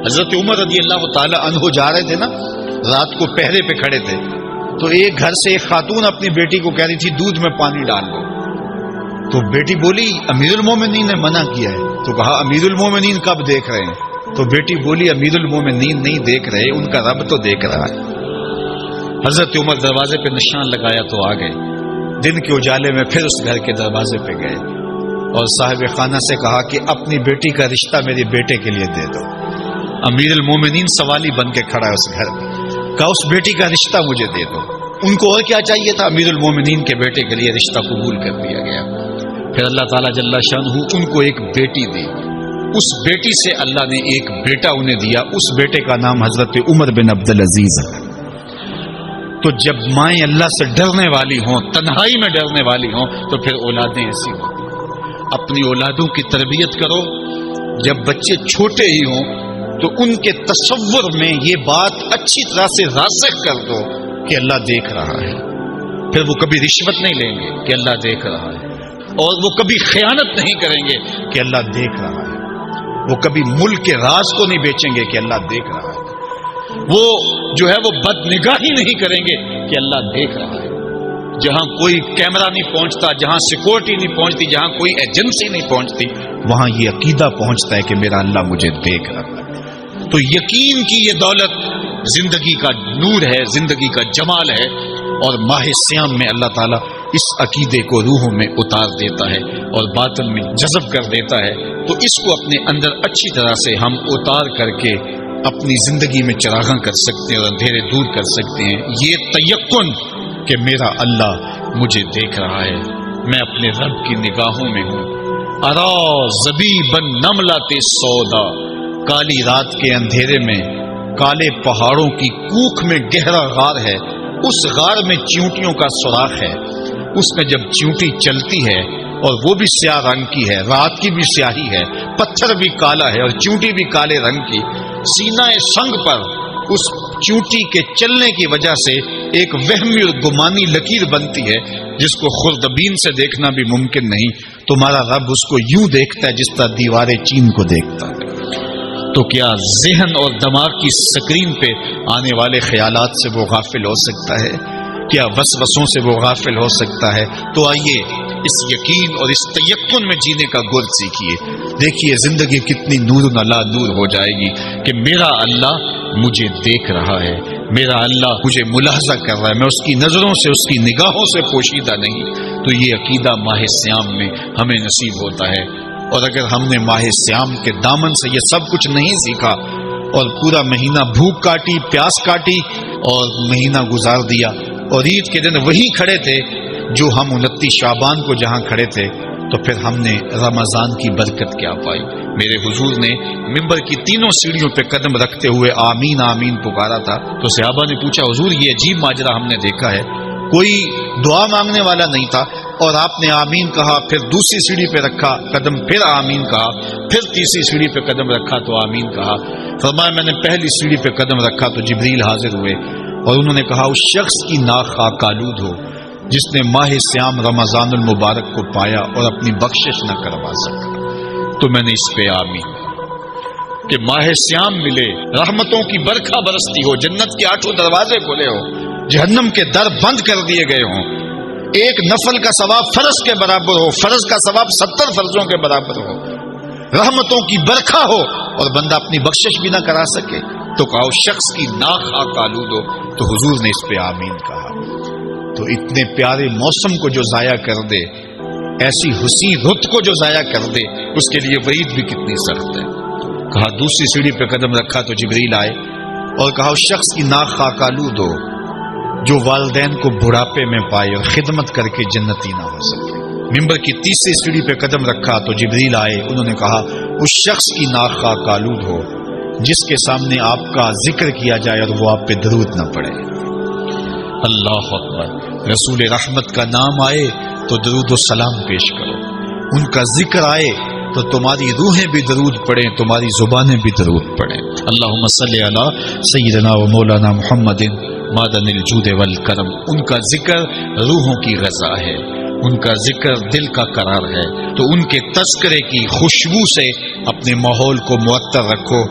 حضرت عمر رضی اللہ تعالی عنہ جا رہے تھے نا، رات کو پہرے پہ کھڑے تھے، تو ایک گھر سے ایک خاتون اپنی بیٹی کو کہہ رہی تھی دودھ میں پانی ڈال دو، تو بیٹی بولی امیر المومنین نے منع کیا ہے، تو کہا امیر المومنین کب دیکھ رہے ہیں؟ تو بیٹی بولی امیر المومنین نہیں دیکھ رہے، ان کا رب تو دیکھ رہا ہے۔ حضرت عمر دروازے پہ نشان لگایا تو آ گئے، دن کے اجالے میں پھر اس گھر کے دروازے پہ گئے اور صاحب خانہ سے کہا کہ اپنی بیٹی کا رشتہ میرے بیٹے کے لیے دے دو۔ امیر المومنین سوالی بن کے کھڑا ہے اس گھر میں، کہا اس بیٹی کا رشتہ مجھے دے دو۔ ان کو اور کیا چاہیے تھا؟ امیر المومنین کے بیٹے کے لیے رشتہ قبول کر دیا گیا۔ پھر اللہ تعالیٰ جل شانہ ان کو ایک بیٹی دی، اس بیٹی سے اللہ نے ایک بیٹا انہیں دیا، اس بیٹے کا نام حضرت عمر بن عبدالعزیز ہے۔ تو جب مائیں اللہ سے ڈرنے والی ہوں، تنہائی میں ڈرنے والی ہوں، تو پھر اولادیں ایسی ہوتی ہیں۔ اپنی اولادوں کی تربیت کرو، جب بچے چھوٹے ہی ہوں تو ان کے تصور میں یہ بات اچھی طرح سے راسخ کر دو کہ اللہ دیکھ رہا ہے۔ پھر وہ کبھی رشوت نہیں لیں گے کہ اللہ دیکھ رہا ہے، اور وہ کبھی خیانت نہیں کریں گے کہ اللہ دیکھ رہا ہے، وہ کبھی ملک کے راز کو نہیں بیچیں گے کہ اللہ دیکھ رہا ہے، وہ جو ہے وہ بد نگاہی نہیں کریں گے کہ اللہ دیکھ رہا ہے۔ جہاں کوئی کیمرہ نہیں پہنچتا، جہاں سیکورٹی نہیں پہنچتی، جہاں کوئی ایجنسی نہیں پہنچتی، وہاں یہ عقیدہ پہنچتا ہے کہ میرا اللہ مجھے دیکھ رہا ہے۔ تو یقین کی یہ دولت زندگی کا نور ہے، زندگی کا جمال ہے، اور ماہ سیام میں اللہ تعالیٰ اس عقیدے کو روحوں میں اتار دیتا ہے اور باطن میں جذب کر دیتا ہے۔ تو اس کو اپنے اندر اچھی طرح سے ہم اتار کر کے اپنی زندگی میں چراغاں کر سکتے ہیں اور اندھیرے دور کر سکتے ہیں۔ یہ تیقن کہ میرا اللہ مجھے دیکھ رہا ہے، میں اپنے رب کی نگاہوں میں ہوں۔ ارا زبیبا نملۃ سودا، کالی رات کے اندھیرے میں کالے پہاڑوں کی کوکھ میں گہرا غار ہے، اس غار میں چیونٹیوں کا سوراخ ہے، اس میں جب چیونٹی چلتی ہے اور وہ بھی سیاہ رنگ کی ہے، رات کی بھی سیاہی ہے، پتھر بھی کالا ہے اور چیونٹی بھی کالے رنگ کی، سینہ سنگ پر اس چیونٹی کے چلنے کی وجہ سے ایک وہمی اور گمانی لکیر بنتی ہے جس کو خوردبین سے دیکھنا بھی ممکن نہیں۔ تمہارا رب اس کو یوں دیکھتا ہے جس طرح دیواریں چین کو دیکھتا ہے۔ تو کیا ذہن اور دماغ کی سکرین پہ آنے والے خیالات سے وہ غافل ہو سکتا ہے؟ کیا وسوسوں سے وہ غافل ہو سکتا ہے؟ تو آئیے اس یقین اور اس تیقن میں جینے کا گر سیکھیے۔ دیکھیے زندگی کتنی نور علی نور ہو جائے گی کہ میرا اللہ مجھے دیکھ رہا ہے، میرا اللہ مجھے ملاحظہ کر رہا ہے، میں اس کی نظروں سے، اس کی نگاہوں سے پوشیدہ نہیں۔ تو یہ عقیدہ ماہ سیام میں ہمیں نصیب ہوتا ہے۔ اور اگر ہم نے ماہ سیام کے دامن سے یہ سب کچھ نہیں سیکھا اور پورا مہینہ بھوک کاٹی، پیاس کاٹی اور مہینہ گزار دیا، اور عید کے دن وہی کھڑے تھے جو ہم 29 شعبان کو جہاں کھڑے تھے، تو پھر ہم نے رمضان کی برکت کیا پائی؟ میرے حضور نے ممبر کی تینوں سیڑھیوں پہ قدم رکھتے ہوئے آمین آمین پکارا تھا۔ تو صحابہ نے پوچھا حضور یہ عجیب ماجرا ہم نے دیکھا ہے، کوئی دعا مانگنے والا نہیں تھا اور آپ نے آمین کہا، پھر دوسری سیڑھی پہ رکھا قدم، پھر آمین کہا، پھر تیسری سیڑھی پہ قدم رکھا تو آمین کہا۔ فرمایا میں نے پہلی سیڑھی پہ قدم رکھا تو جبریل حاضر ہوئے اور انہوں نے کہا اس شخص کی ناک خاک آلود ہو جس نے ماہ سیام رمضان المبارک کو پایا اور اپنی بخشش نہ کروا سکا۔ تو میں نے اس پہ آمین کہ ماہ سیام ملے، رحمتوں کی برکھا برستی ہو، جنت کے 8 دروازے کھلے ہو، جہنم کے در بند کر دیے گئے ہوں، ایک نفل کا ثواب فرض کے برابر ہو، فرض کا ثواب 70 فرضوں کے برابر ہو، رحمتوں کی برکھا ہو اور بندہ اپنی بخشش بھی نہ کرا سکے، تو کہا اس شخص کی ناک خاک آلود ہو۔ تو حضور نے اس پہ آمین کہا۔ تو اتنے پیارے موسم کو جو ضائع کر دے، ایسی حسین رت کو جو ضائع کر دے، اس کے لیے وعید بھی کتنی سخت ہے۔ کہا دوسری سیڑھی پہ قدم رکھا تو جبریل آئے اور کہا اس شخص کی ناک خاک آلود ہو جو والدین کو بڑھاپے میں پائے اور خدمت کر کے جنتی نہ ہو سکے۔ ممبر کی تیسری سیڑھی پہ قدم رکھا تو جبریل آئے، انہوں نے کہا اس شخص کی ناک خاک آلود ہو جس کے سامنے آپ کا ذکر کیا جائے اور وہ آپ پہ درود نہ پڑے۔ اللہ اکبر۔ رسول رحمت کا نام آئے تو درود و سلام پیش کرو، ان کا ذکر آئے تو تمہاری روحیں بھی درود پڑھیں، تمہاری زبانیں بھی درود پڑھیں۔ اللہم صلی علی سیدنا و مولانا محمد معدن الجود والکرم۔ ان کا ذکر روحوں کی غذا ہے، ان کا ذکر دل کا قرار ہے، تو ان کے تذکرے کی خوشبو سے اپنے ماحول کو معطر رکھو۔